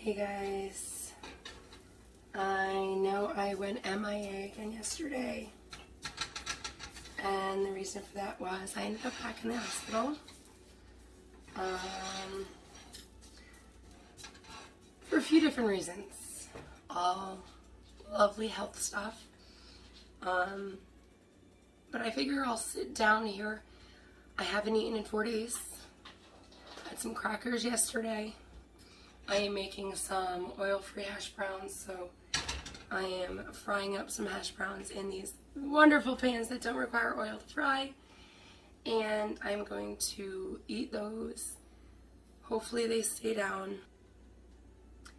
Hey guys, I know I went MIA again yesterday, and the reason for that was I ended up back in the hospital for a few different reasons, all lovely health stuff, but I figure I'll sit down here. I haven't eaten in 4 days. I had some crackers yesterday. I am making some oil-free hash browns, so I am frying up some hash browns in these wonderful pans that don't require oil to fry, and I'm going to eat those. Hopefully they stay down.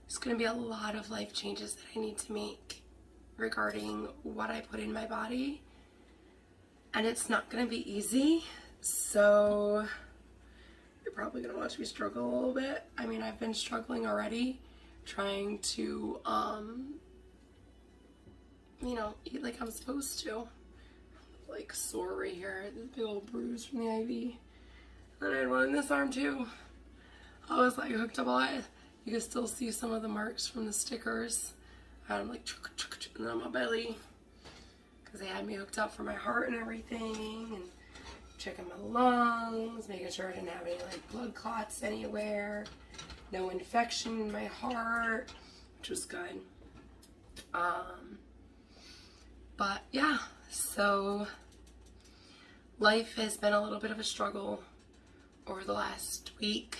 There's going to be a lot of life changes that I need to make regarding what I put in my body, and it's not going to be easy, so you're probably going to watch me struggle a little bit. I mean, I've been struggling already, trying to, eat like I'm supposed to. Like, sore right here, this big old bruise from the IV. And I had one in this arm too. I was like hooked up a lot. You can still see some of the marks from the stickers. I'm like, and then on my belly, because they had me hooked up for my heart and everything, and checking my lungs, making sure I didn't have any like blood clots anywhere, no infection in my heart, which was good. But yeah, so life has been a little bit of a struggle over the last week,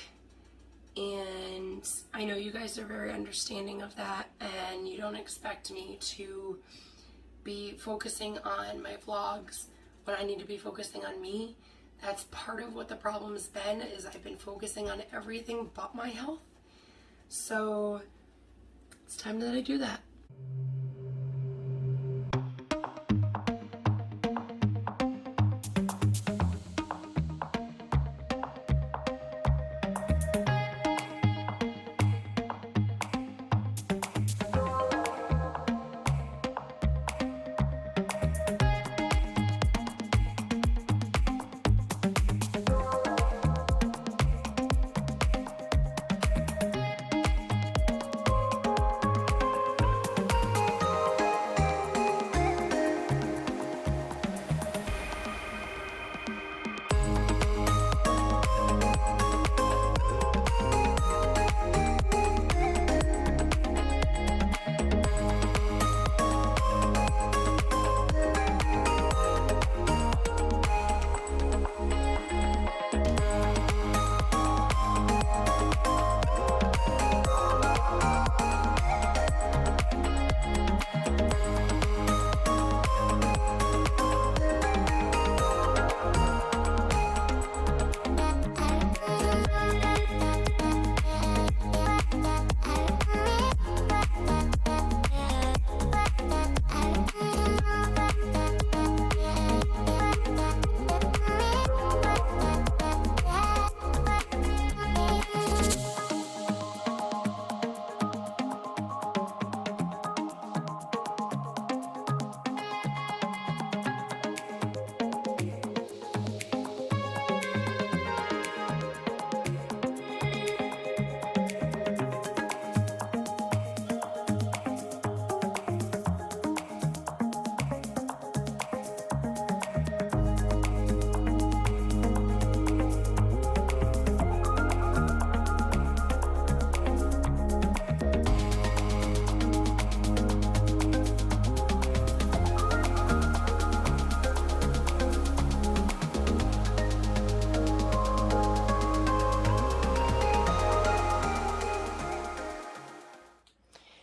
and I know you guys are very understanding of that, and you don't expect me to be focusing on my vlogs when I need to be focusing on me. That's part of what the problem has been, is I've been focusing on everything but my health. So it's time that I do that.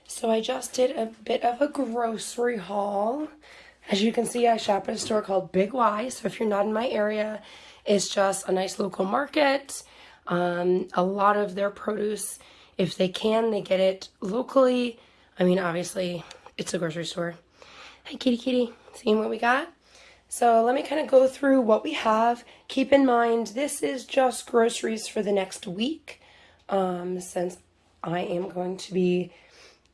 So I just did a bit of a grocery haul. As you can see, I shop at a store called Big Y. So if you're not in my area, it's just a nice local market. A lot of their produce, if they can, they get it locally. I mean, obviously, it's a grocery store. Hi, kitty, kitty. Seeing what we got? So let me kind of go through what we have. Keep in mind, this is just groceries for the next week, since I am going to be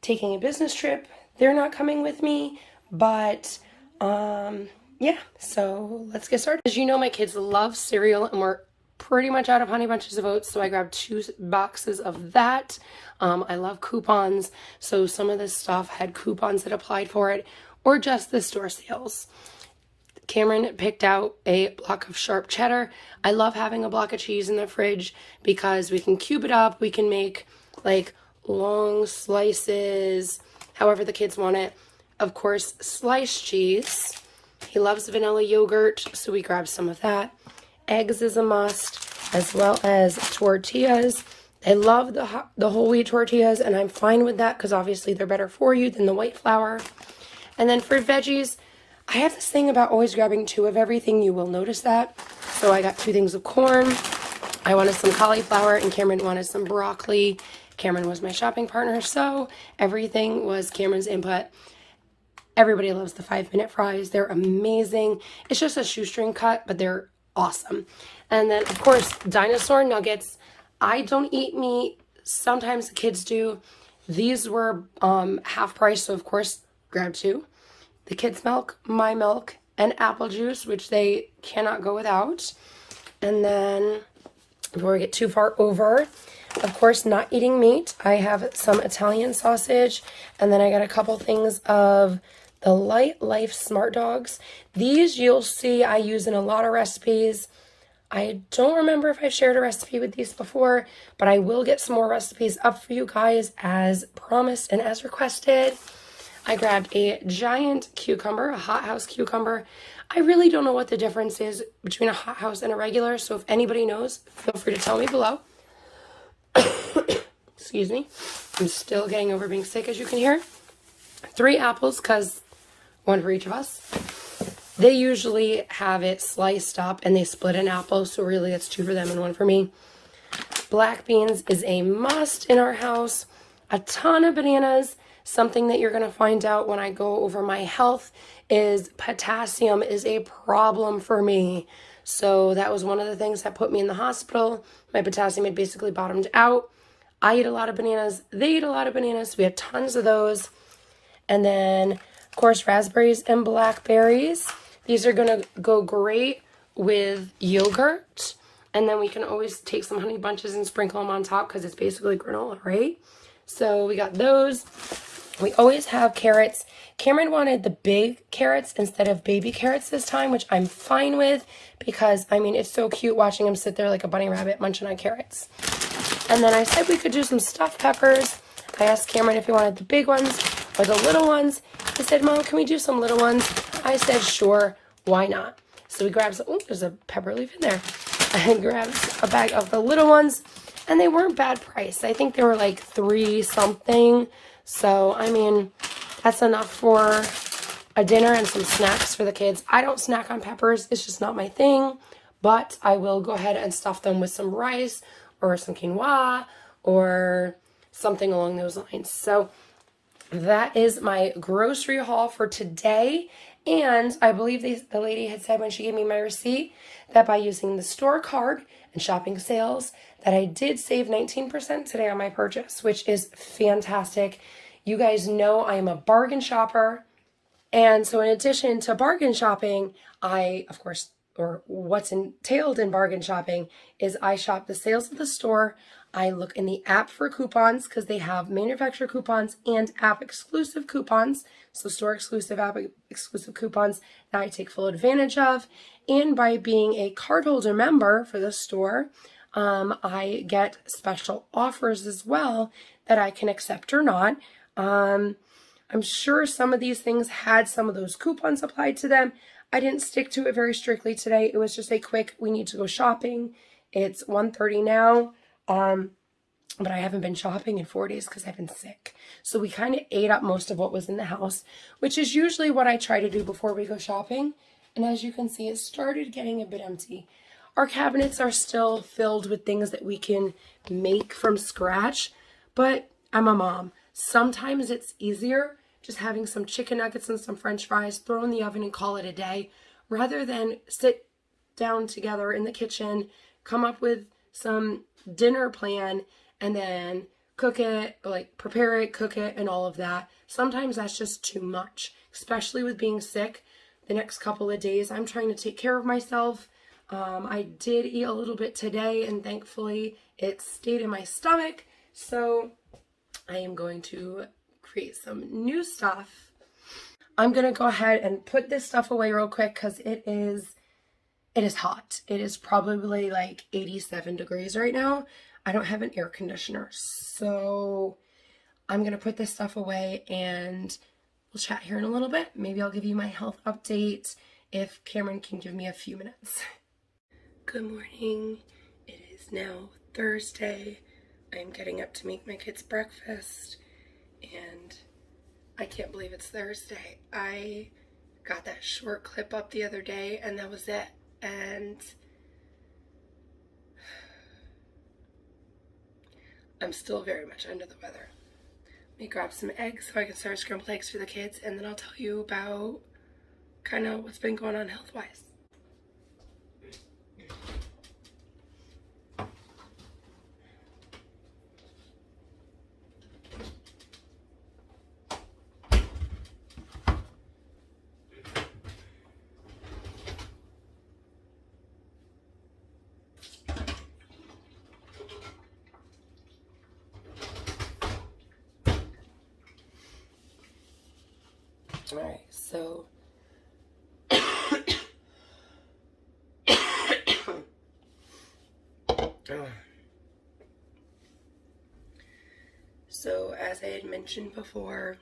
taking a business trip. They're not coming with me, but yeah, so let's get started. As you know, my kids love cereal, and we're pretty much out of Honey Bunches of Oats, so I grabbed 2 boxes of that. I love coupons, so some of this stuff had coupons that applied for it, or just the store sales. Cameron picked out a block of sharp cheddar. I love having a block of cheese in the fridge because we can cube it up. We can make like long slices, however the kids want it. Of course, sliced cheese. He loves vanilla yogurt, so we grabbed some of that. Eggs is a must, as well as tortillas. I love the whole wheat tortillas, and I'm fine with that because obviously they're better for you than the white flour. And then for veggies, I have this thing about always grabbing 2 of everything. You will notice that. So I got 2 things of corn. I wanted some cauliflower, and Cameron wanted some broccoli. Cameron was my shopping partner, so everything was Cameron's input. Everybody loves the 5-minute fries. They're amazing. It's just a shoestring cut, but they're awesome. And then, of course, dinosaur nuggets. I don't eat meat. Sometimes the kids do. These were half price, so of course, grab 2. The kids' milk, my milk, and apple juice, which they cannot go without. And then, before we get too far over, of course, not eating meat, I have some Italian sausage, and then I got a couple things of the Light Life Smart Dogs. These you'll see I use in a lot of recipes. I don't remember if I shared a recipe with these before, but I will get some more recipes up for you guys as promised and as requested. I grabbed a giant cucumber, a hothouse cucumber. I really don't know what the difference is between a hothouse and a regular, so if anybody knows, feel free to tell me below. Excuse me. I'm still getting over being sick, as you can hear. 3 apples, because 1 for each of us. They usually have it sliced up and they split an apple, so really it's 2 for them and 1 for me. Black beans is a must in our house. A ton of bananas. Something that you're going to find out when I go over my health is potassium is a problem for me. So that was one of the things that put me in the hospital. My potassium had basically bottomed out. I eat a lot of bananas. They eat a lot of bananas. We have tons of those. And then, of course, raspberries and blackberries. These are going to go great with yogurt. And then we can always take some honey bunches and sprinkle them on top because it's basically granola, right? So we got those. We always have carrots. Cameron wanted the big carrots instead of baby carrots this time, which I'm fine with because, I mean, it's so cute watching him sit there like a bunny rabbit munching on carrots. And then I said we could do some stuffed peppers. I asked Cameron if he wanted the big ones or the little ones. He said, Mom, can we do some little ones? I said, sure, why not? So we grabbed some, oh, there's a pepper leaf in there. I grabbed a bag of the little ones, and they weren't bad price. I think they were like $3 something. So, I mean, that's enough for a dinner and some snacks for the kids. I don't snack on peppers. It's just not my thing. But I will go ahead and stuff them with some rice or some quinoa or something along those lines. So, that is my grocery haul for today. And I believe the lady had said when she gave me my receipt that by using the store card and shopping sales that I did save 19% today on my purchase, which is fantastic. You guys know I am a bargain shopper. And so in addition to bargain shopping, I, of course, or what's entailed in bargain shopping is I shop the sales of the store. I look in the app for coupons because they have manufacturer coupons and app exclusive coupons. So store exclusive, app exclusive coupons that I take full advantage of. And by being a cardholder member for the store, I get special offers as well that I can accept or not. I'm sure some of these things had some of those coupons applied to them. I didn't stick to it very strictly today. It was just a quick, we need to go shopping. It's 1:30 now. But I haven't been shopping in 4 days because I've been sick. So we kind of ate up most of what was in the house, which is usually what I try to do before we go shopping. And as you can see, it started getting a bit empty. Our cabinets are still filled with things that we can make from scratch, but I'm a mom. Sometimes it's easier just having some chicken nuggets and some french fries, throw in the oven and call it a day, rather than sit down together in the kitchen, come up with some dinner plan, and then cook it, like prepare it, cook it, and all of that. Sometimes that's just too much, especially with being sick. The next couple of days, I'm trying to take care of myself. I did eat a little bit today, and thankfully it stayed in my stomach. So I am going to create some new stuff. I'm going to go ahead and put this stuff away real quick because it is hot. It is probably like 87 degrees right now. I don't have an air conditioner, so I'm going to put this stuff away and we'll chat here in a little bit. Maybe I'll give you my health update if Cameron can give me a few minutes. Good morning. It is now Thursday. I'm getting up to make my kids breakfast, and I can't believe it's Thursday. I got that short clip up the other day, and that was it. And I'm still very much under the weather. Let me grab some eggs so I can start scrambled eggs for the kids, and then I'll tell you about kind of what's been going on health-wise. All right, so so as I had mentioned before,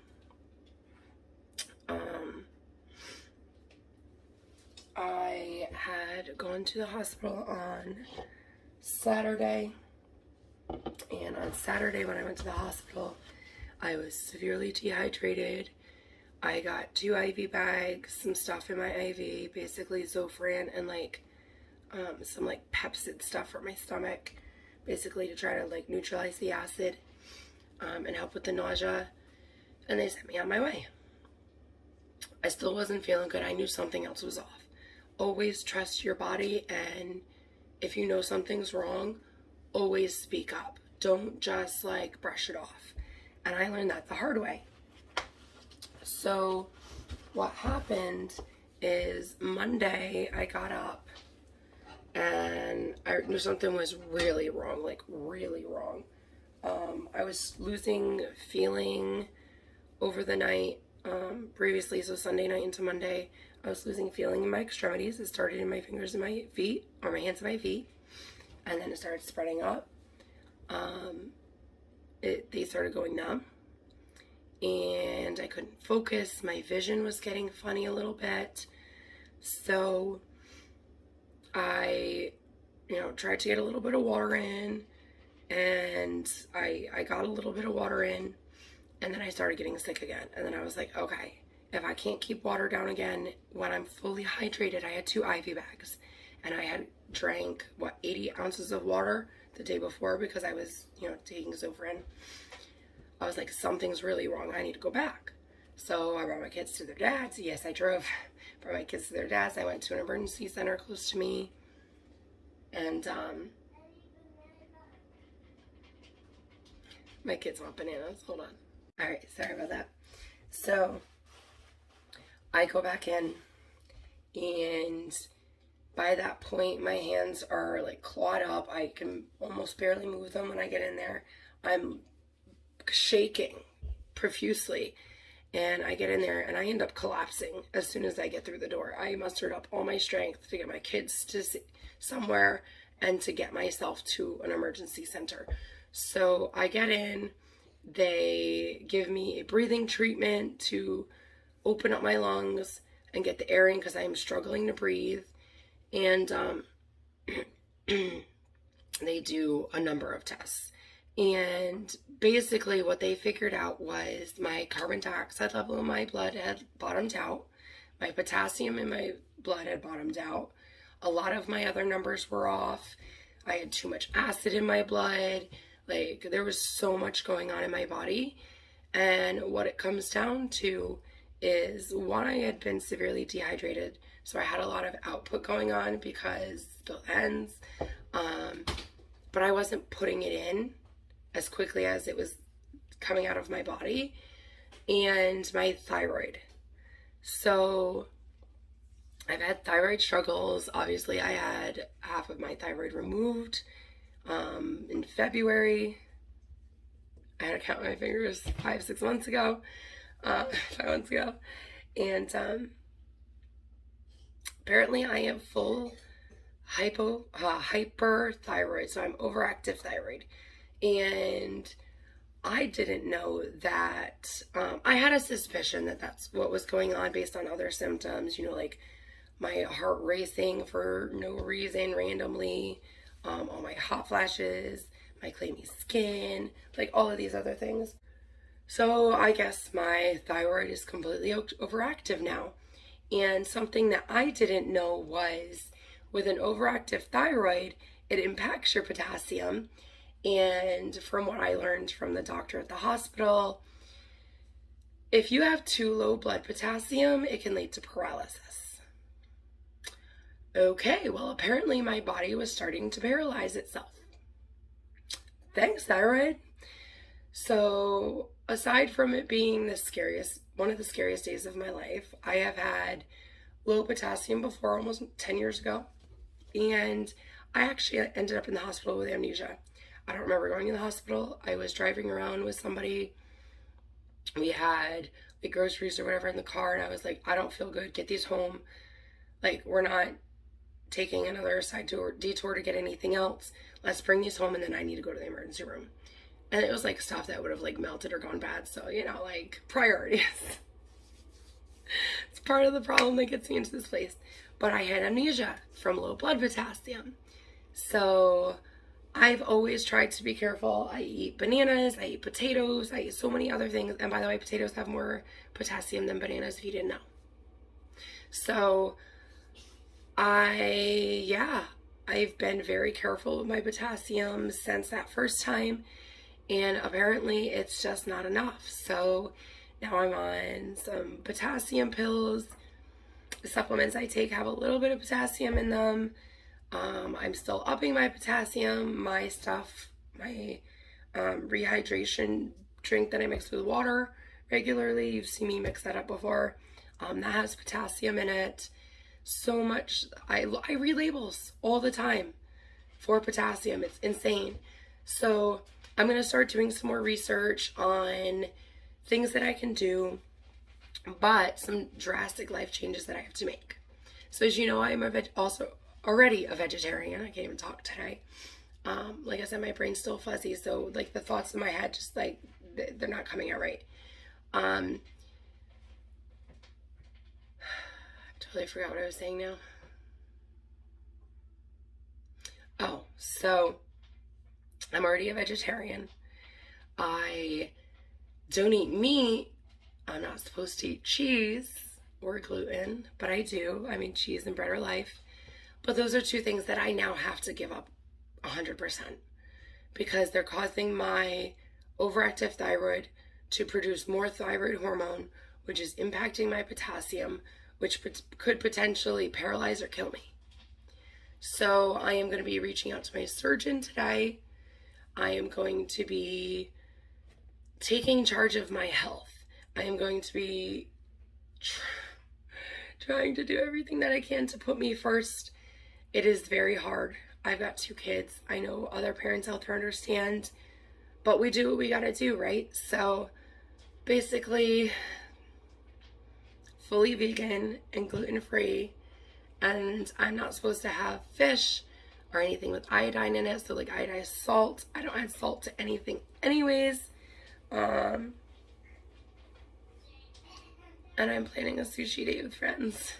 I had gone to the hospital on Saturday, and on Saturday when I went to the hospital, I was severely dehydrated. I got 2 IV bags, some stuff in my IV, basically Zofran and some like Pepsid stuff for my stomach, basically to try to like neutralize the acid and help with the nausea. And they sent me on my way. I still wasn't feeling good. I knew something else was off. Always trust your body, and if you know something's wrong, always speak up. Don't just like brush it off. And I learned that the hard way. So what happened is Monday I got up and I knew something was really wrong, like really wrong. I was losing feeling over the night previously, so Sunday night into Monday, I was losing feeling in my extremities. It started in my fingers and my feet, or my hands and my feet, and then it started spreading up. They started going numb, and I couldn't focus. My vision was getting funny a little bit. So I, tried to get a little bit of water in, and I got a little bit of water in, and then I started getting sick again. And then I was like, okay, if I can't keep water down again when I'm fully hydrated, I had 2 IV bags, and I had drank, 80 ounces of water the day before because I was, taking Zofran. I was like, something's really wrong. I need to go back. So I brought my kids to their dads. Yes, I drove. Brought my kids to their dads. I went to an emergency center close to me. And my kids want bananas. Hold on. All right, sorry about that. So I go back in, and by that point, my hands are like clawed up. I can almost barely move them when I get in there. I'm shaking profusely, and I get in there and I end up collapsing as soon as I get through the door. I mustered up all my strength to get my kids to somewhere and to get myself to an emergency center. So I get in, they give me a breathing treatment to open up my lungs and get the air in because I am struggling to breathe, and they do a number of tests. And basically what they figured out was my carbon dioxide level in my blood had bottomed out. My potassium in my blood had bottomed out. A lot of my other numbers were off. I had too much acid in my blood. Like, there was so much going on in my body. And what it comes down to is, one, I had been severely dehydrated. So I had a lot of output going on because the ends. But I wasn't putting it in as quickly as it was coming out of my body, and my thyroid. So I've had thyroid struggles. Obviously, I had half of my thyroid removed in February. I had to count my fingers 5 months ago. 5 months ago. And apparently I am full hyperthyroid, so I'm overactive thyroid. And I didn't know that. I had a suspicion that that's what was going on based on other symptoms, like my heart racing for no reason randomly, all my hot flashes, my clammy skin, like all of these other things. So I guess my thyroid is completely overactive now. And something that I didn't know was with an overactive thyroid, it impacts your potassium. And from what I learned from the doctor at the hospital, if you have too low blood potassium, it can lead to paralysis. Okay, well, apparently my body was starting to paralyze itself. Thanks, thyroid. So, aside from it being one of the scariest days of my life, I have had low potassium before, almost 10 years ago. And I actually ended up in the hospital with amnesia. I don't remember going to the hospital. I was driving around with somebody. We had like groceries or whatever in the car, and I was like, I don't feel good. Get these home. Like, we're not taking another side detour to get anything else. Let's bring these home, and then I need to go to the emergency room. And it was like stuff that would have like melted or gone bad. So, like priorities. It's part of the problem that gets me into this place. But I had amnesia from low blood potassium. So I've always tried to be careful. I eat bananas, I eat potatoes, I eat so many other things. And by the way, potatoes have more potassium than bananas, if you didn't know. So I've been very careful with my potassium since that first time. And apparently it's just not enough. So now I'm on some potassium pills. The supplements I take have a little bit of potassium in them. I'm still upping my potassium. My rehydration drink that I mix with water regularly. You've seen me mix that up before. That has potassium in it. So much. I read labels all the time for potassium. It's insane. So I'm going to start doing some more research on things that I can do, but some drastic life changes that I have to make. So as you know, I'm also already a vegetarian. I can't even talk today. Like I said, my brain's still fuzzy, so like the thoughts in my head just like they're not coming out right. I totally forgot what I was saying now. Oh, so I'm already a vegetarian. I don't eat meat. I'm not supposed to eat cheese or gluten, but I do. I mean, cheese and bread are life. But those are two things that I now have to give up 100% because they're causing my overactive thyroid to produce more thyroid hormone, which is impacting my potassium, which could potentially paralyze or kill me. So I am going to be reaching out to my surgeon today. I am going to be taking charge of my health. I am going to be trying to do everything that I can to put me first. It is very hard. I've got 2 kids. I know other parents out there understand, but we do what we gotta do, right? So basically, fully vegan and gluten-free, and I'm not supposed to have fish or anything with iodine in it, so like iodized salt. I don't add salt to anything anyways. And I'm planning a sushi date with friends.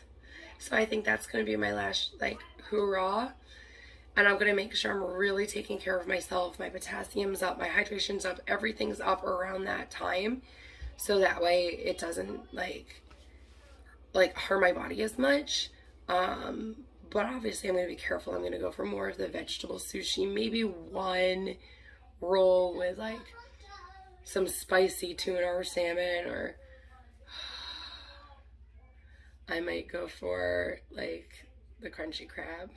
So I think that's going to be my last, like, hoorah. And I'm going to make sure I'm really taking care of myself. My potassium's up, my hydration's up, everything's up around that time. So that way it doesn't, like harm my body as much. But obviously I'm going to be careful. I'm going to go for more of the vegetable sushi. Maybe one roll with, like, some spicy tuna or salmon, or I might go for, like, the crunchy crab.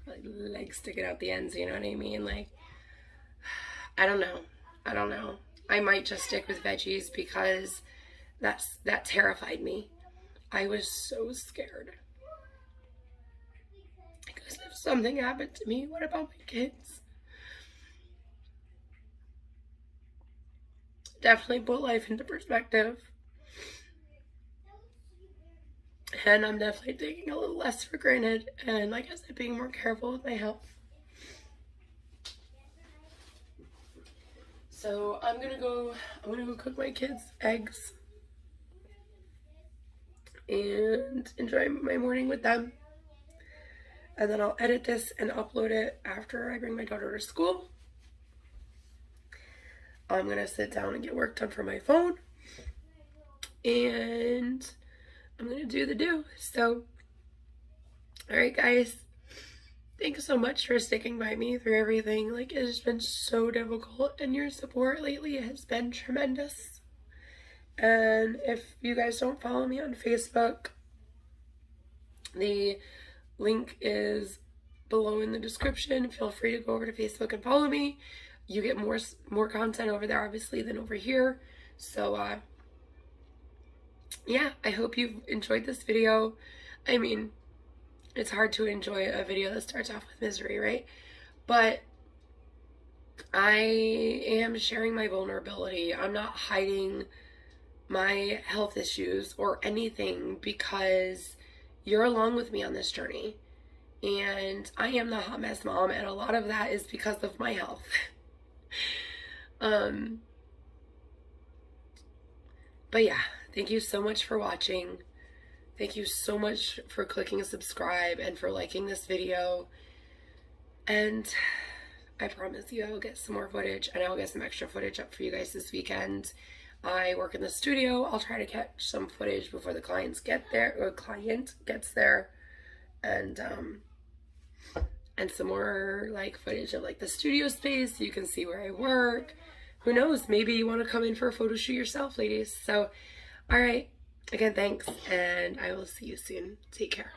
Like, legs sticking out the ends, you know what I mean? Like, I don't know. I might just stick with veggies because that terrified me. I was so scared. something happened to me, what about my kids? Definitely put life into perspective. And I'm definitely taking a little less for granted, and like I said, being more careful with my health. So I'm gonna go cook my kids eggs and enjoy my morning with them. And then I'll edit this and upload it after I bring my daughter to school. I'm gonna sit down and get work done for my phone. And I'm gonna do the do. So, alright guys, thanks so much for sticking by me through everything. Like, it has been so difficult, and your support lately has been tremendous. And if you guys don't follow me on Facebook, the link is below in the description. Feel free to go over to Facebook and follow me. You get more content over there, obviously, than over here. So, yeah, I hope you've enjoyed this video. I mean, it's hard to enjoy a video that starts off with misery, right? But I am sharing my vulnerability. I'm not hiding my health issues or anything, because you're along with me on this journey. And I am the hot mess mom, and a lot of that is because of my health. But yeah, thank you so much for watching. Thank you so much for clicking subscribe and for liking this video. And I promise you I will get some more footage, and I will get some extra footage up for you guys this weekend. I work in the studio. I'll try to catch some footage before the client gets there, and some more like footage of like the studio space so you can see where I work. Who knows, maybe you want to come in for a photo shoot yourself, ladies. So, all right, again, thanks, and I will see you soon. Take care.